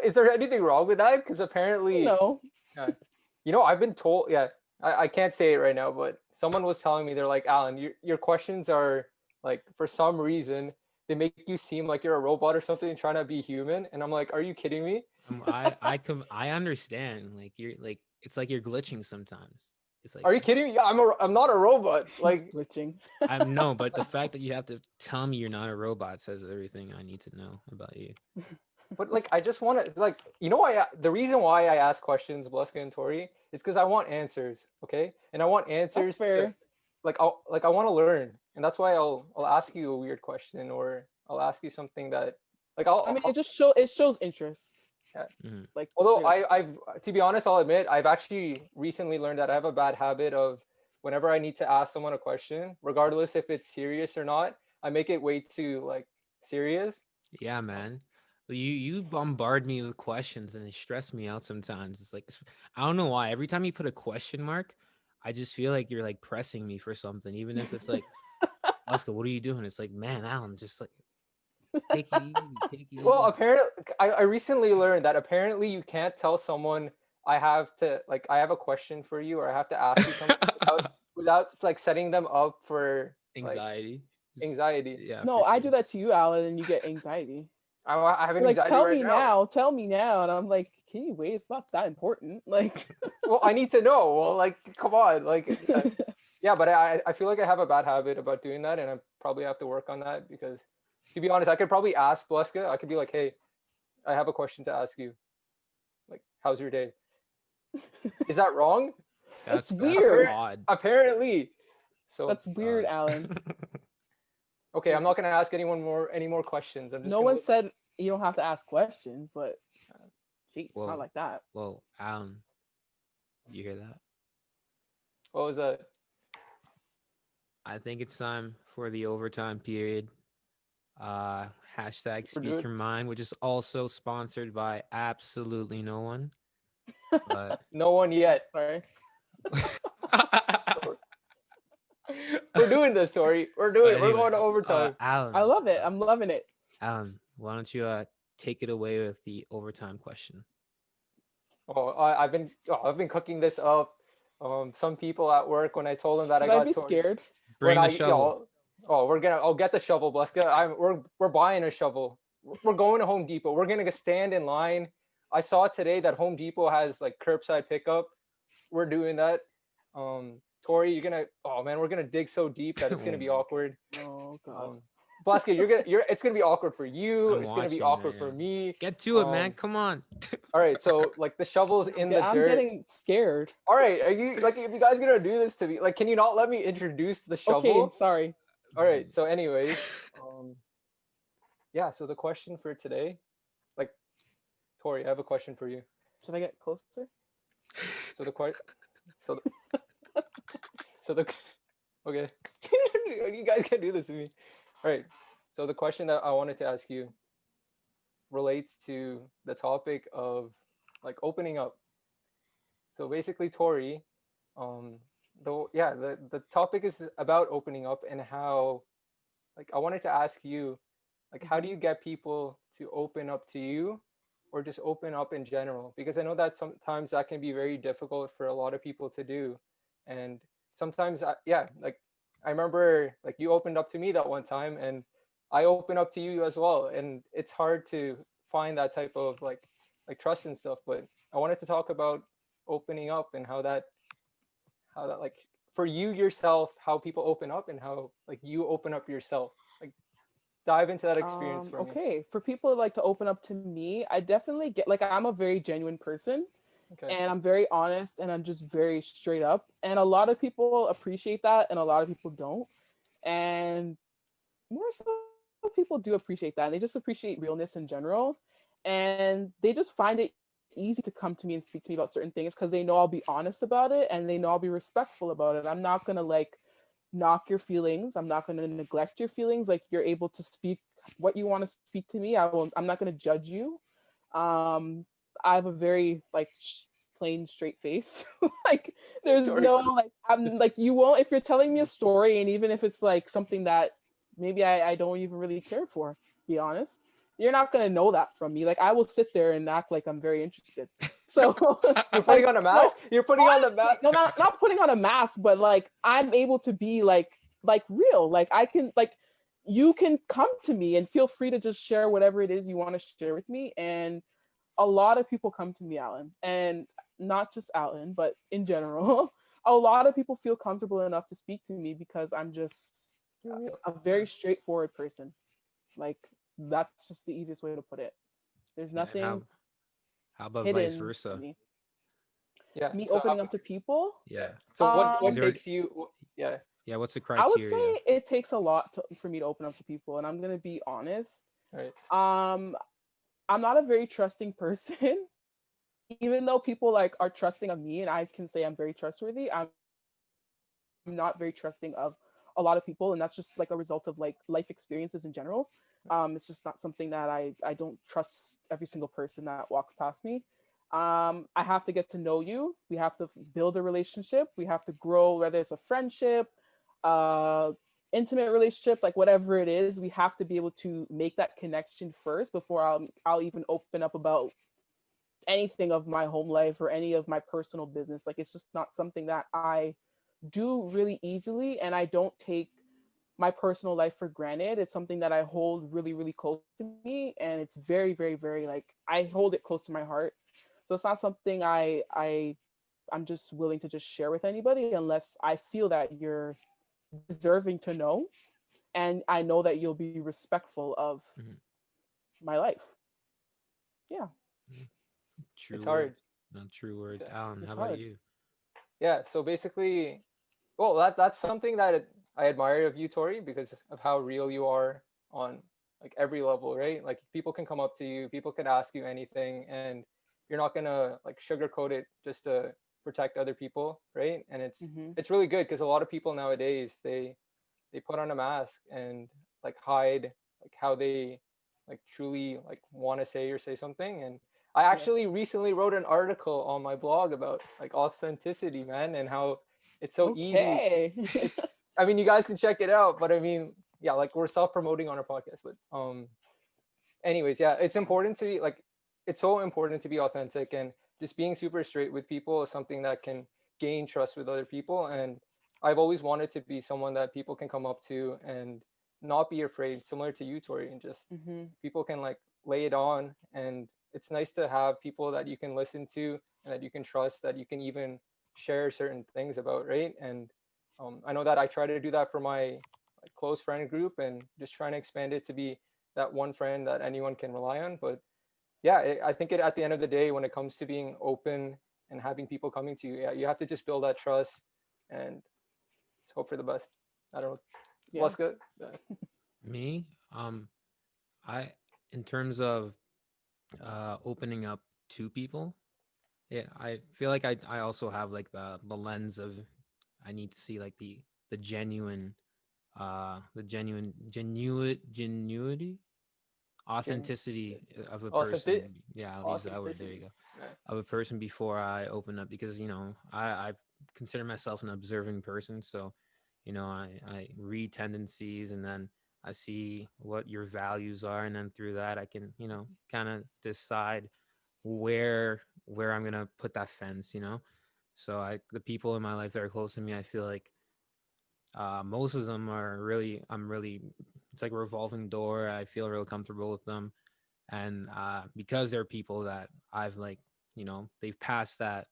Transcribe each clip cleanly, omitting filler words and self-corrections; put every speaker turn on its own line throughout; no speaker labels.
is there anything wrong with that? Because apparently,
No.
I've been told. Yeah, I can't say it right now, but someone was telling me they're like, Alan, your questions are like for some reason they make you seem like you're a robot or something trying to be human, and I'm like, are you kidding me?
I understand. Like you're like it's like you're glitching sometimes. It's like
Are you kidding me? Yeah, I'm not a robot. Like,
Glitching.
I'm no, but the fact that you have to tell me you're not a robot says everything I need to know about you.
but like, I just want to like, the reason why I ask questions, Bluska and Tori, is because I want answers. Okay, and I want answers.
That's fair.
I want to learn, and that's why I'll ask you a weird question, or I'll ask you something that like
it shows interest.
Yeah.
Mhm.
Like,
Although I've to be honest, I'll admit I've actually recently learned that I have a bad habit of whenever I need to ask someone a question, regardless if it's serious or not, I make it way too like serious.
Yeah, man. You bombard me with questions and it stress me out sometimes. It's like I don't know why. Every time you put a question mark, I just feel like you're like pressing me for something, even if it's like, Oscar, what are you doing? It's like, man, Alan, just like take it easy, take it
Well,
easy.
apparently, I recently learned that apparently you can't tell someone I have a question for you or I have to ask you something without like setting them up for like
Anxiety.
anxiety.
Yeah.
no,
for
I
sure.
do that to you, Alan, and you get anxiety.
I have an
You're like,
anxiety right now.
tell me now, and I'm like, can you wait? It's not that important. Like,
Well, I need to know. Well, like, come on, like, yeah. But I feel like I have a bad habit about doing that, and I probably have to work on that because, to be honest, I could probably ask Bleska. I could be like, hey, I have a question to ask you. Like, how's your day? Is that wrong?
That's weird.
odd.
Apparently. So
That's weird, Alan.
okay, I'm not gonna ask any more questions. I'm just
No
gonna
one said you don't have to ask questions, but gee, it's
Whoa.
not like that.
Well, Alan, you hear that?
What was that?
I think it's time for the overtime period. Hashtag speak your mind, which is also sponsored by absolutely no one. But
No one yet.
Sorry.
We're doing this, Tori. We're doing it. We're going to overtime.
Alan,
I love it. I'm loving it.
Alan, why don't you take it away with the overtime question?
I've been cooking this up. Some people at work, when I told them that
Should
I
I
got
be
Tori,
scared?
Bring the shovel.
I'll get the shovel, Bleska. We're buying a shovel. We're going to Home Depot. We're gonna stand in line. I saw today that Home Depot has like curbside pickup. We're doing that. Tori, we're gonna dig so deep that it's gonna be awkward.
Oh god.
Bleska, it's gonna be awkward for you. It's gonna be awkward for me.
Get to it, man. Come on.
All right, so like the shovel's in the
I'm
dirt.
getting scared.
All right, are you like, if you guys gonna do this to me, like, can you not let me introduce the shovel?
Okay, sorry.
All right, so anyways, yeah, so the question for today, like, Tori, I have a question for you.
Should I get closer?
So the question, okay, you guys can't do this to me. All right, so the question that I wanted to ask you relates to the topic of like opening up. So basically, Tori, the topic is about opening up and how, like, I wanted to ask you, like, how do you get people to open up to you or just open up in general? Because I know that sometimes that can be very difficult for a lot of people to do. And sometimes, like, I remember like you opened up to me that one time and I open up to you as well. And it's hard to find that type of like trust and stuff. But I wanted to talk about opening up and how that like for you yourself, how people open up and how like you open up yourself. Like, dive into that experience for me.
Okay, for people like to open up to me, I definitely get like, I'm a very genuine person.
Okay.
And I'm very honest and I'm just very straight up. And a lot of people appreciate that and a lot of people don't. And more so people do appreciate that. And they just appreciate realness in general. And they just find it easy to come to me and speak to me about certain things because they know I'll be honest about it and they know I'll be respectful about it. I'm not going to like knock your feelings. I'm not going to neglect your feelings. Like, you're able to speak what you want to speak to me. I'm not going to judge you. I have a very like plain straight face. Like, there's no like, I'm like, you won't, if you're telling me a story and even if it's like something that maybe I don't even really care for, be honest, you're not gonna know that from me. Like I will sit there and act like I'm very interested. So
You're putting on a mask.
no,
You're putting on the
honestly,
mask.
no, not putting on a mask, but like I'm able to be like real. Like I can like you can come to me and feel free to just share whatever it is you want to share with me. And a lot of people come to me, Alan, and not just Alan, but in general, a lot of people feel comfortable enough to speak to me because I'm just a very straightforward person. Like that's just the easiest way to put it. There's
Yeah, and
nothing
how about vice
hidden from
versa?
me.
Yeah.
Me
So
opening up to people,
Yeah.
so
Is
what
um,
there
takes you? Yeah.
yeah, what's the
I would
criteria?
say it takes a lot for me to open up to people, and I'm gonna be honest.
Right.
Um, I'm not a very trusting person, even though people like are trusting of me, and I can say I'm very trustworthy. I'm not very trusting of a lot of people, and that's just like a result of like life experiences in general. It's just not something that I don't trust every single person that walks past me. I have to get to know you. We have to build a relationship. We have to grow, whether it's a friendship, uh, intimate relationship, like whatever it is. We have to be able to make that connection first before I'll even open up about anything of my home life or any of my personal business. Like it's just not something that I do really easily, and I don't take my personal life for granted. It's something that I hold really, really close to me, and it's very, very, very like I hold it close to my heart. So it's not something I'm just willing to just share with anybody unless I feel that you're deserving to know, and I know that you'll be respectful of
Mhm.
my life. Yeah,
It's
True
hard.
words. Not true words.
Yeah.
Alan, how
it's
about
hard.
you?
Yeah. So basically, well, that's something that I admire of you, Tori, because of how real you are on like every level, right? Like people can come up to you, people can ask you anything, and you're not gonna like sugarcoat it just to protect other people, right? And
Mm-hmm.
it's really good because a lot of people nowadays they put on a mask and like hide like how they like truly like want to say or say something. And I
Yes.
actually recently wrote an article on my blog about like authenticity, man, and how it's so easy.
Okay.
It's I mean you guys can check it out, but I mean yeah, like we're self-promoting on our podcast, but anyways, yeah, it's important to be like it's so important to be authentic, and just being super straight with people is something that can gain trust with other people. And I've always wanted to be someone that people can come up to and not be afraid, similar to you, Tori, and just
Mm-hmm.
people can like lay it on. And it's nice to have people that you can listen to and that you can trust, that you can even share certain things about, right? And I know that I try to do that for my like close friend group, and just trying to expand it to be that one friend that anyone can rely on. But yeah, I think at the end of the day, when it comes to being open and having people coming to you, yeah, you have to just build that trust and just hope for the best. I don't know.
Yeah.
What's good?
Me? I in terms of opening up to people, yeah, I feel like I also have like the lens of I need to see like the genuine genuity
Gen-
authenticity of a
authentic
person. Yeah, I'll use that word. There you
authenticity.
go.
Yeah.
Of a person before I open up, because I consider myself an observing person. So I read tendencies, and then I see what your values are, and then through that I can kind of decide where I'm gonna put that fence. So the people in my life that are close to me, I feel like most of them are really I'm really it's like a revolving door. I feel real comfortable with them, and because they're people that I've like they've passed that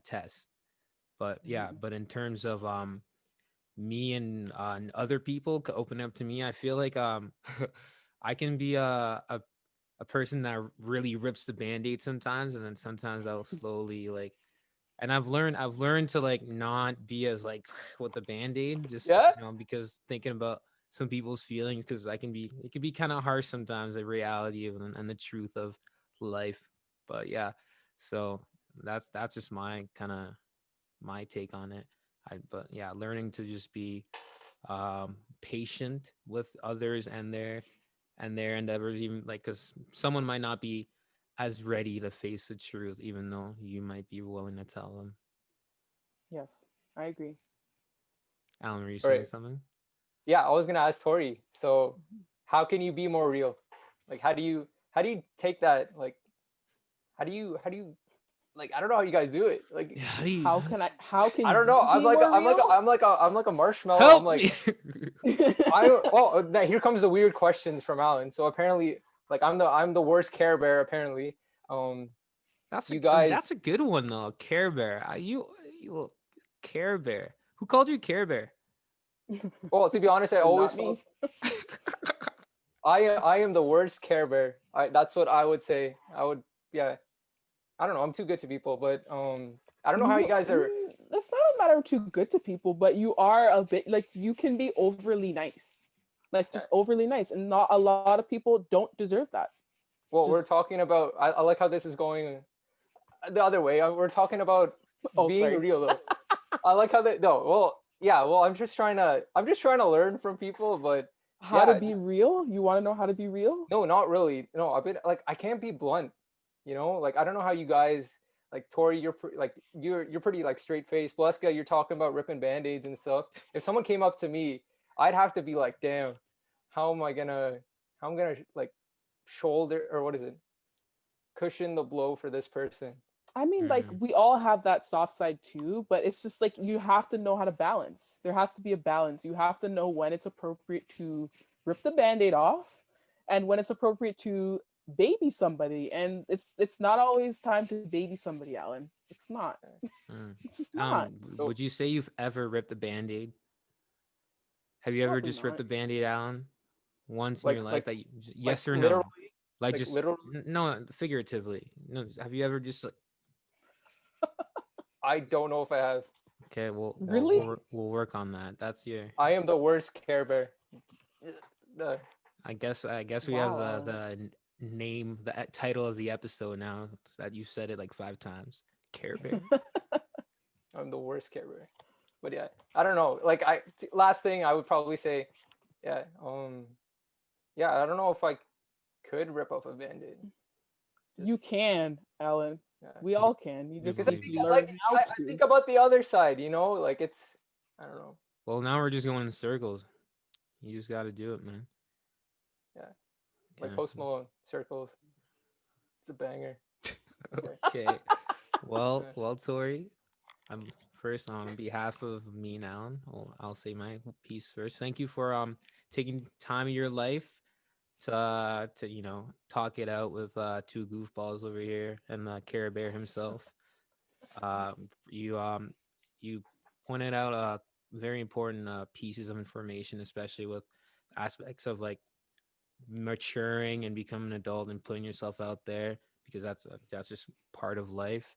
test. But yeah,
Mm-hmm.
but in terms of me and other people open up to me, I feel like I can be a person that really rips the band-aid sometimes, and then sometimes I'll slowly like, and I've learned to like not be as like with the band-aid, just
Yeah.
because thinking about some people's feelings, because it can be kind of harsh sometimes, the reality of and the truth of life. But yeah, so that's just my kind of my take on it. But yeah, learning to just be patient with others and their endeavors, even like because someone might not be as ready to face the truth, even though you might be willing to tell them.
Yes, I agree.
Alan, were you
All
saying
right.
something?
Yeah, I was gonna ask Tori. So, how can you be more real? Like how do you take that, like how do you like, I don't know how you guys do it. Like
Yeah, how do you
How can
I don't know.
you be more real?
I'm like a marshmallow.
help
I'm like
me?
I don't. Well, now here comes the weird questions from Alan. So apparently, like I'm the worst Care Bear. Apparently, you guys.
That's a good one though. Care Bear. You Care Bear. Who called you Care Bear?
Well, to be honest, I always
Not me.
I am the worst Care Bear. That's what I would say. Yeah. I don't know. I'm too good to people, but I don't know how you guys are.
It's not a matter of too good to people, but you are a bit like, you can be overly nice, like just overly nice, and not a lot of people don't deserve that.
Well,
Just-
we're talking about. I like how this is going the other way. We're talking about
Oh,
being
sorry.
real though. I like how they. No, well, yeah. Well, I'm just trying to learn from people, but
How to
yeah,
be real? You want to know how to be real?
no, not really. No, I've been like I can't be blunt. You know, like I don't know how you guys like Tori. You're pretty like straight faced. Bleska, you're talking about ripping band-aids and stuff. If someone came up to me, I'd have to be like, damn, how am I gonna like shoulder, or what is it? Cushion the blow for this person.
I mean, like, we all have that soft side too, but it's just like, you have to know how to balance. There has to be a balance. You have to know when it's appropriate to rip the band-aid off and when it's appropriate to baby somebody. And it's not always time to baby somebody, Alan. It's not. It's just not.
Would you say you've ever ripped a Band-Aid? Have you ever
Probably
just ripped a
not.
Band-Aid, Alan? Once in
Like-
your life
like-
that you, yes or no?
Literally,
Like
like
just
literally.
no, figuratively. No, have you ever just like,
I don't know if I have.
okay, well,
Really?
we'll work on that. That's your.
I am the worst Care Bear.
I guess we
Wow.
have the name, the title of the episode now that you've said it like 5 times. Care Bear.
I'm the worst Care Bear. But yeah, I don't know. Like last thing I would probably say, yeah, yeah, I don't know if I could rip off a Band-Aid.
You can, Alan.
Yeah.
We all can. You just
Because I
believe
need
think,
to
like,
learn how
I
to.
think about the other side, you know, like it's, I don't know.
Well, now we're just going in circles. You just got to do it, man.
Yeah. Like
Yeah.
Post Malone, Circles. It's a banger.
Okay. Well, Tori, I'm first on behalf of me and Alan. I'll say my piece first. Thank you for taking time of your life to talk it out with 2 goofballs over here and the Care Bear himself. You pointed out very important pieces of information, especially with aspects of like maturing and becoming an adult and putting yourself out there, because that's just part of life.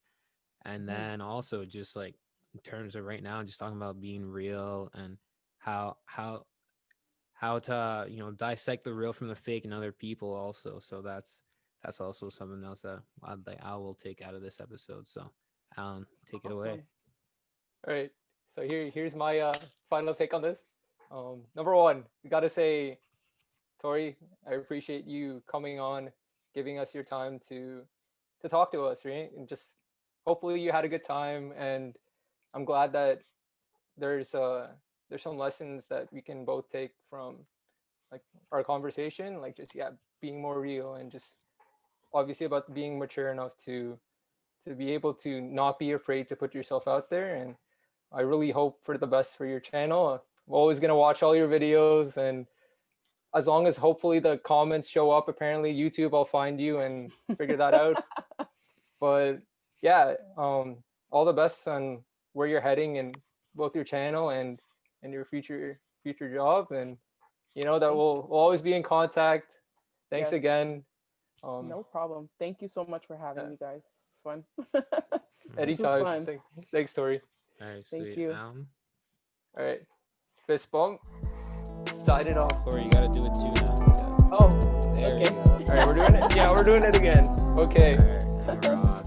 And then also just like in terms of right now, just talking about being real and how to dissect the real from the fake in other people also. So that's also something else that I will take out of this episode. So Alan, take it away.
Awesome.
All right. So here's my final take on this. Number one, we got to say, Tori, I appreciate you coming on, giving us your time to talk to us, right? And just hopefully you had a good time. And I'm glad that there's some lessons that we can both take from like our conversation, like just being more real and just obviously about being mature enough to be able to not be afraid to put yourself out there. And I really hope for the best for your channel. I'm always gonna watch all your videos, and as long as hopefully the comments show up, apparently YouTube, I'll find you and figure that out. But yeah, all the best on where you're heading in both your channel and your future job. And you know that we'll always be in contact. Thanks
Yes.
again.
No problem. Thank you so much for having me, guys. It's fun.
Anytime.
fun.
Thanks, Tori.
All right,
Thank
sweet.
you.
Alan?
All right, fist bump. Sign it off.
Or you gotta do it too now.
Oh,
There
okay.
you go.
All right, we're doing it. Yeah, we're doing it again. Okay.
All right, rock.